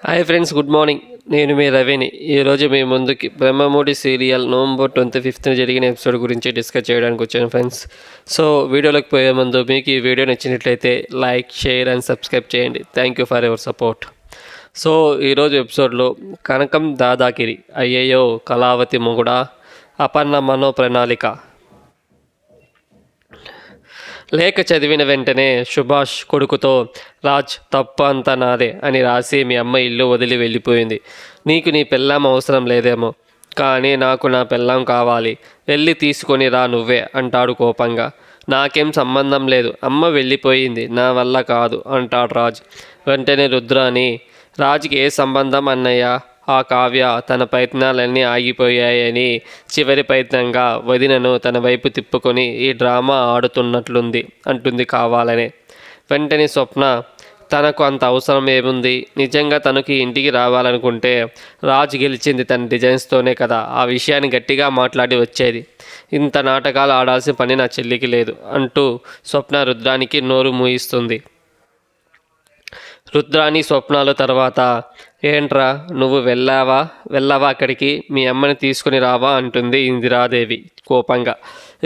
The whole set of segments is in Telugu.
Hi friends, good morning. నేను మీ రవిని. ఈరోజు మీ ముందుకి బ్రహ్మముడి సీరియల్ నవంబర్ 25న జరిగిన ఎపిసోడ్ గురించి డిస్కస్ చేయడానికి వచ్చాను ఫ్రెండ్స్. సో వీడియోలోకి పోయే ముందు మీకు ఈ వీడియో నచ్చినట్లయితే లైక్, షేర్ అండ్ సబ్స్క్రైబ్ చేయండి. Thank you for your support. So ఈరోజు ఎపిసోడ్లో కనకం దాదాగిరి, అయ్యయ్యో కళావతి మొగుడా, అపర్ణ మనో ప్రణాళిక. లేఖ చదివిన వెంటనే సుభాష్ కొడుకుతో, రాజ్ తప్పు అంతా నాదే అని రాసి మీ అమ్మ ఇల్లు వదిలి వెళ్ళిపోయింది. నీకు నీ పెళ్ళాం అవసరం లేదేమో, కానీ నాకు నా పెళ్ళాం కావాలి, వెళ్ళి తీసుకొని రా నువ్వే అంటాడు కోపంగా. నాకేం సంబంధం లేదు, అమ్మ వెళ్ళిపోయింది, నా వల్ల కాదు అంటాడు రాజ్. వెంటనే రుద్రాని, రాజ్కి ఏ సంబంధం అన్నయ్య? ఆ కావ్య తన ప్రయత్నాలన్నీ ఆగిపోయాయని చివరి ప్రయత్నంగా వదినను తన వైపు తిప్పుకొని ఈ డ్రామా ఆడుతున్నట్లుంది అంటుంది కావాలనే. వెంటనే స్వప్న, తనకు అంత అవసరం ఏముంది? నిజంగా తనకి ఇంటికి రావాలనుకుంటే రాజు గెలిచింది తన డిజైన్స్తోనే కదా, ఆ విషయాన్ని గట్టిగా మాట్లాడి వచ్చేది. ఇంత నాటకాలు ఆడాల్సిన పని నా చెల్లికి లేదు అంటూ స్వప్న రుద్రానికి నోరు మూయిస్తుంది. రుద్రాని స్వప్నాల తర్వాత, ఏంట్రా నువ్వు వెళ్ళావా అక్కడికి, మీ అమ్మని తీసుకుని రావా అంటుంది ఇందిరాదేవి కోపంగా.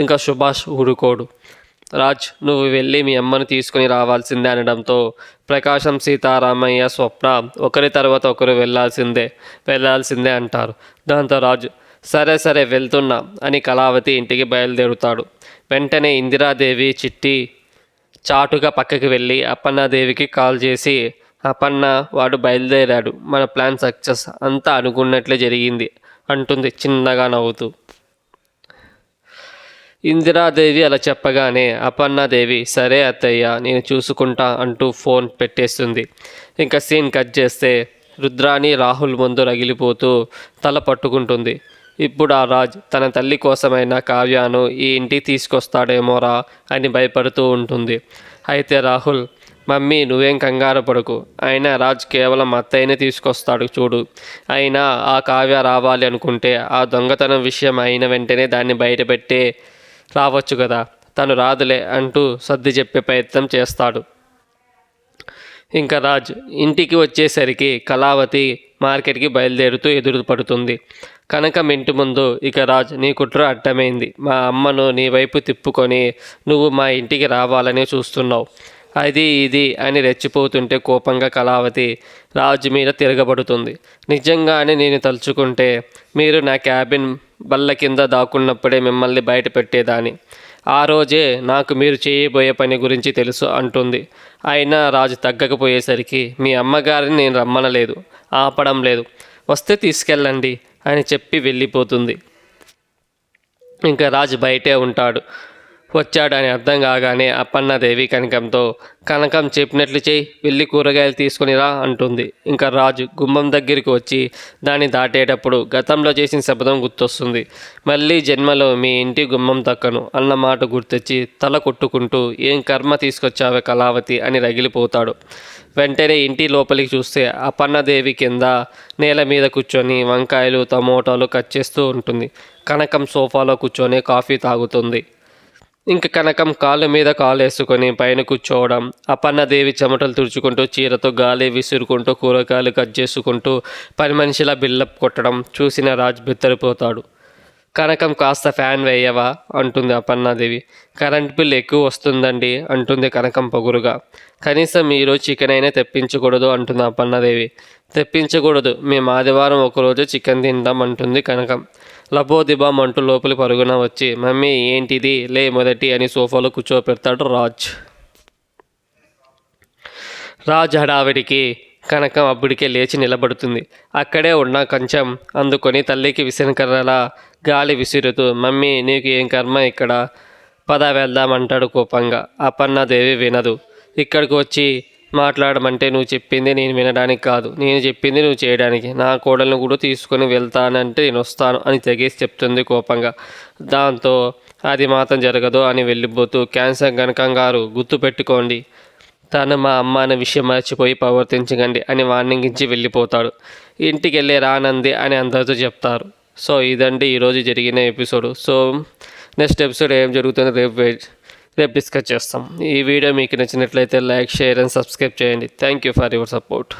ఇంకా సుభాష్ ఊరుకోడు. రాజ్, నువ్వు వెళ్ళి మీ అమ్మను తీసుకుని రావాల్సిందే అనడంతో ప్రకాశం, సీతారామయ్య, స్వప్న ఒకరి తర్వాత ఒకరు వెళ్ళాల్సిందే అంటారు. దాంతో రాజు, సరే వెళ్తున్నా అని కళావతి ఇంటికి బయలుదేరుతాడు. వెంటనే ఇందిరాదేవి చిట్టి చాటుగా పక్కకి వెళ్ళి అప్పన్నాదేవికి కాల్ చేసి, అపన్న వాడు బయలుదేరాడు, మన ప్లాన్ సక్సెస్, అంతా అనుకున్నట్లే జరిగింది అంటుంది చిన్నగా నవ్వుతూ. ఇందిరాదేవి అలా చెప్పగానే అపన్నాదేవి, సరే అత్తయ్య నేను చూసుకుంటా అంటూ ఫోన్ పెట్టేస్తుంది. ఇంకా సీన్ కట్ చేస్తే రుద్రాని రాహుల్ ముందు రగిలిపోతూ తల పట్టుకుంటుంది. ఇప్పుడు ఆ రాజ్ తన తల్లి కోసమైనా కావ్యను ఈ ఇంటికి తీసుకొస్తాడేమోరా అని భయపడుతూ ఉంటుంది. అయితే రాహుల్, మమ్మీ నువ్వేం కంగారు పడకు, అయినా రాజ్ కేవలం అత్తయ్యనే తీసుకొస్తాడు చూడు, అయినా ఆ కావ్య రావాలి అనుకుంటే ఆ దొంగతనం విషయం అయిన వెంటనే దాన్ని బయటపెట్టే రావచ్చు కదా, తను రాదులే అంటూ సర్ది చెప్పే ప్రయత్నం చేస్తాడు. ఇంకా రాజ్ ఇంటికి వచ్చేసరికి కళావతి మార్కెట్కి బయలుదేరుతూ ఎదురు పడుతుంది. కనకం ఇంటి ముందు, ఇక రాజ్ నీ కుట్ర అడ్డమైంది, మా అమ్మను నీ వైపు తిప్పుకొని నువ్వు మా ఇంటికి రావాలని చూస్తున్నావు, అది ఇది అని రెచ్చిపోతుంటే కోపంగా కళావతి రాజు మీద తిరగబడుతుంది. నిజంగానే నేను తలుచుకుంటే మీరు నా క్యాబిన్ బల్ల కింద దాక్కున్నప్పుడే మిమ్మల్ని బయట పెట్టేదాన్ని, ఆ రోజే నాకు మీరు చేయబోయే పని గురించి తెలుసు అంటుంది. అయినా రాజు తగ్గకపోయేసరికి మీ అమ్మగారిని నేను రమ్మనలేదు, ఆపడం లేదు, వస్తే తీసుకెళ్ళండి అని చెప్పి వెళ్ళిపోతుంది. ఇంకా రాజు బయటే వచ్చాడని అర్థం కాగానే అప్పన్నాదేవి కనకంతో, కనకం చెప్పినట్లు చేయి, వెళ్ళి కూరగాయలు తీసుకుని రా అంటుంది. ఇంకా రాజు గుమ్మం దగ్గరికి వచ్చి దాన్ని దాటేటప్పుడు గతంలో చేసిన శబ్దం గుర్తొస్తుంది. మళ్ళీ జన్మలో మీ ఇంటి గుమ్మం దక్కను అన్న మాట గుర్తొచ్చి తల కొట్టుకుంటూ, ఏం కర్మ తీసుకొచ్చావే కళావతి అని రగిలిపోతాడు. వెంటనే ఇంటి లోపలికి చూస్తే అపర్ణదేవి కింద నేల మీద కూర్చొని వంకాయలు, టమోటాలు కట్ చేస్తూ ఉంటుంది. కనకం సోఫాలో కూర్చొని కాఫీ తాగుతుంది. ఇంక కనకం కాళ్ళ మీద కాలు వేసుకొని పైన కూర్చోవడం, అపర్ణదేవి చెమటలు తుడుచుకుంటూ చీరతో గాలి విసురుకుంటూ కూరగాయలు కట్ చేసుకుంటూ పని మనిషిలా బిల్డప్ కొట్టడం చూసిన రాజ్ బిత్తరిపోతాడు. కనకం, కాస్త ఫ్యాన్ వేయవా అంటుంది అపర్ణాదేవి. కరెంట్ బిల్ ఎక్కువ వస్తుందండి అంటుంది కనకం పొగురుగా. కనీసం ఈరోజు చికెన్ అయినా తెప్పించకూడదు అంటుంది అపర్ణాదేవి. తెప్పించకూడదు, మేము ఆదివారం ఒకరోజు చికెన్ తింటాం అంటుంది కనకం. లబోదిబాం అంటూ లోపలి పరుగున వచ్చి, మమ్మీ ఏంటిది, లే మొదటి అని సోఫాలో కూర్చోపెడతాడు రాజ్ హడావిడికి కనకం అప్పటికే లేచి నిలబడుతుంది. అక్కడే ఉన్న కంచం అందుకొని తల్లికి విసనకర్రలా గాలి విసురుతూ, మమ్మీ నీకు ఏం కర్మ ఇక్కడ, పద వెళ్దామంటాడు కోపంగా. అపర్ణాదేవి వినదు. ఇక్కడికి వచ్చి మాట్లాడమంటే నువ్వు చెప్పింది నేను వినడానికి కాదు, నేను చెప్పింది నువ్వు చేయడానికి, నా కోడలను కూడా తీసుకొని వెళ్తానంటే నేను వస్తాను అని తెగేసి చెప్తుంది కోపంగా. దాంతో అది మాత్రం జరగదు అని వెళ్ళిపోతూ, క్యాన్సర్ కనకం గారు గుర్తుపెట్టుకోండి, తను మా అమ్మ అనే విషయం మర్చిపోయి ప్రవర్తించకండి అని వార్నింగ్ ఇచ్చి వెళ్ళిపోతాడు. ఇంటికి వెళ్ళే రానంది అని అందరితో చెప్తారు. సో ఇదండి ఈరోజు జరిగిన ఎపిసోడ్. సో నెక్స్ట్ ఎపిసోడ్ ఏం జరుగుతుందో రేపు డిస్కస్ చేస్తాం. ఈ వీడియో మీకు నచ్చినట్లయితే లైక్, షేర్ అండ్ సబ్స్క్రైబ్ చేయండి. Thank you for your support.